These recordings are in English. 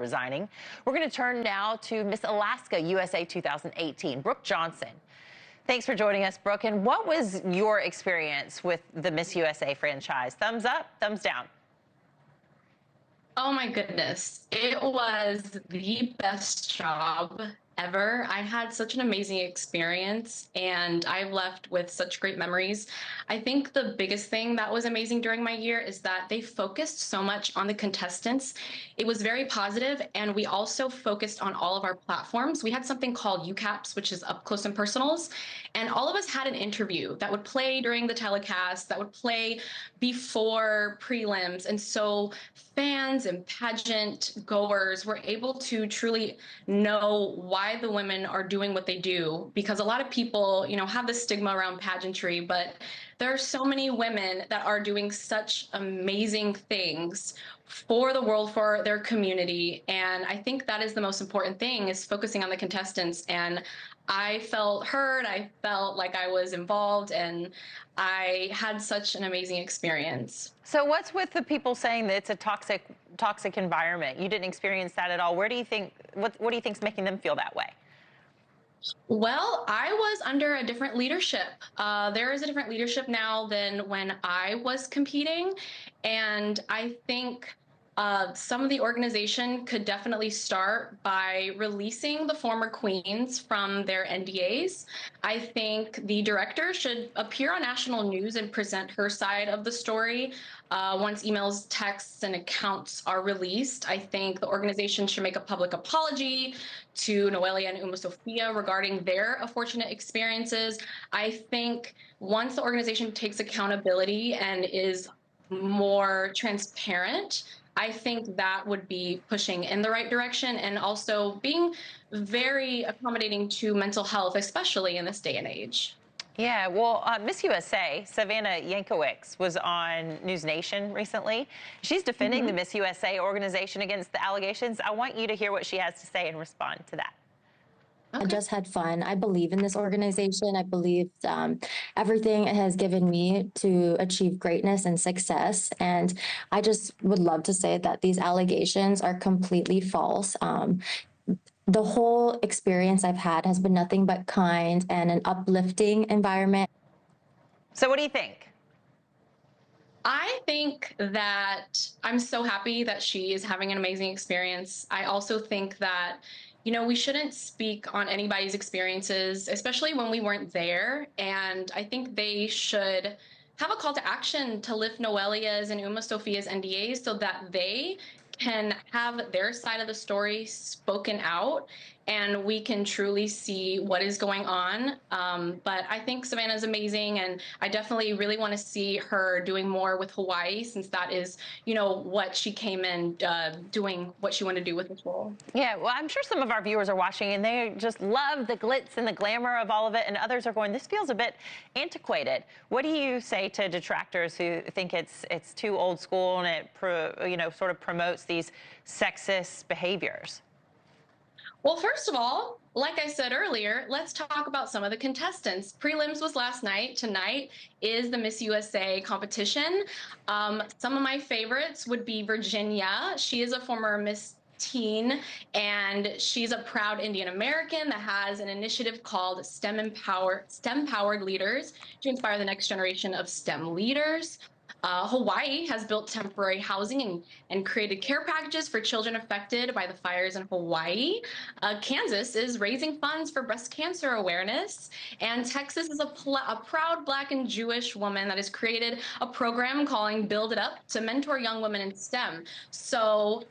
resigning. We're going to turn now to Miss Alaska USA 2018, Brooke Johnson. Thanks for joining us, Brooke. And what was your experience with the Miss USA franchise? Thumbs up, thumbs down? Oh my goodness. It was the best job ever. I had such an amazing experience and I've left with such great memories. I think the biggest thing that was amazing during my year is that they focused so much on the contestants. It was very positive, and we also focused on all of our platforms. We had something called UCAPs, which is up close and personals, and all of us had an interview that would play during the telecast, that would play before prelims. And so fans and pageant goers were able to truly know why the women are doing what they do, because a lot of people, have this stigma around pageantry, but there are so many women that are doing such amazing things for the world, for their community. And I think that is the most important thing, is focusing on the contestants. And I felt heard, I felt like I was involved, and I had such an amazing experience. So what's with the people saying that it's a toxic environment? You didn't experience that at all. Where do you think, what do you think is making them feel that way? Well, I was under a different leadership. There is a different leadership now than when I was competing. And I think some of the organization could definitely start by releasing the former queens from their NDAs. I think the director should appear on national news and present her side of the story. Once emails, texts, and accounts are released, I think the organization should make a public apology to Noelia and Uma Sophia regarding their unfortunate experiences. I think once the organization takes accountability and is more transparent, I think that would be pushing in the right direction, and also being very accommodating to mental health, especially in this day and age. Yeah, well, Miss USA, Savannah Yankowicz, was on News Nation recently. She's defending the Miss USA organization against the allegations. I want you to hear what she has to say and respond to that. Okay. I just had fun. I believe in this organization. I believe everything it has given me to achieve greatness and success. And I just would love to say that these allegations are completely false. The whole experience I've had has been nothing but kind and an uplifting environment. So what do you think? I think that I'm so happy that she is having an amazing experience. I also think that we shouldn't speak on anybody's experiences, especially when we weren't there. And I think they should have a call to action to lift Noelia's and Uma Sophia's NDAs so that they can have their side of the story spoken out, and we can truly see what is going on. But I think Savannah's amazing, and I definitely really want to see her doing more with Hawaii, since that is, what she came in doing, what she wanted to do with this role. Yeah, well, I'm sure some of our viewers are watching and they just love the glitz and the glamour of all of it, and others are going, this feels a bit antiquated. What do you say to detractors who think it's too old school and it sort of promotes these sexist behaviors? Well, first of all, like I said earlier, let's talk about some of the contestants. Prelims was last night. Tonight is the Miss USA competition. Some of my favorites would be Virginia. She is a former Miss Teen, and she's a proud Indian American that has an initiative called STEM Powered Leaders to inspire the next generation of STEM leaders. Hawaii has built temporary housing and created care packages for children affected by the fires in Hawaii. Kansas is raising funds for breast cancer awareness. And Texas is a proud Black and Jewish woman that has created a program calling Build It Up to mentor young women in STEM. So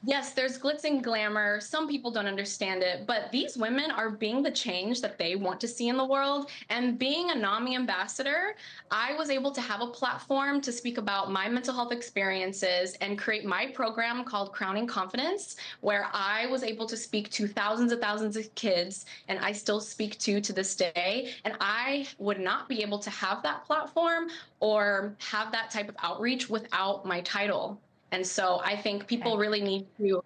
yes, there's glitz and glamour. Some people don't understand it, but these women are being the change that they want to see in the world. And being a NAMI ambassador, I was able to have a platform to speak about my mental health experiences and create my program called Crowning Confidence, where I was able to speak to thousands and thousands of kids, and I still speak to this day. And I would not be able to have that platform or have that type of outreach without my title. And so I think people really need to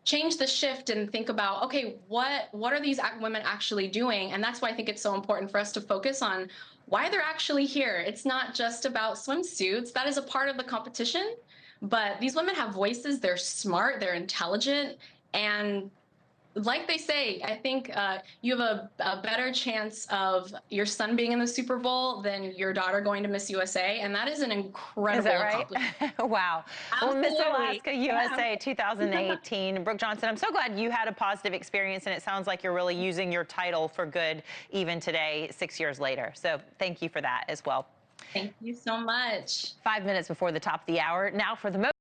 change the shift and think about, okay, what are these women actually doing? And that's why I think it's so important for us to focus on why they're actually here. It's not just about swimsuits. That is a part of the competition. But these women have voices. They're smart. They're intelligent. And like they say, I think you have a better chance of your son being in the Super Bowl than your daughter going to Miss USA, and that is an incredible Is that right? accomplishment. Wow. Well, Miss Absolutely. Alaska USA 2018, Brooke Johnson, I'm so glad you had a positive experience, and it sounds like you're really using your title for good even today, 6 years later. So thank you for that as well. Thank you so much. 5 minutes before the top of the hour. Now for the most